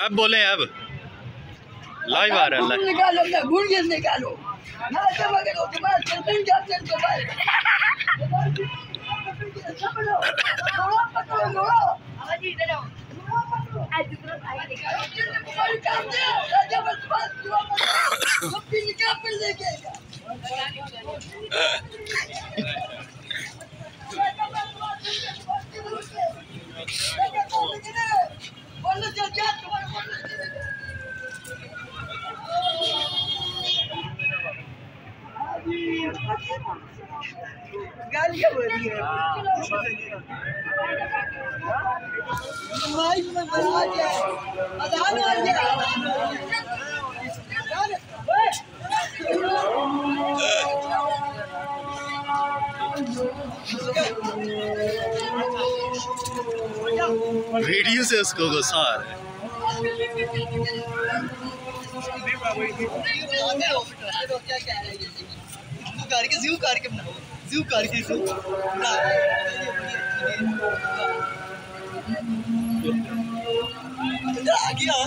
अब बोले, अब लाइव आ रहा है। निकालो ना, गुड़िया निकालो ना, चमक लो तुम्हारे चलते जाते हैं तो भाई सब लो पकड़ो लो जी इधर आओ आज दूसरा भाई निकालो तुम्हारी काम दे राजा बस बस सब भी निकाल कर लेके बोलो चल जा तुम्हारे गालियाँ हो रही है माइक में बजा दिया अजान हो गया वीडियो से उसको गुस्सा आ रहा है। करके ज़ू करके बनाओ ज़ू करके ज़ू आगे आओ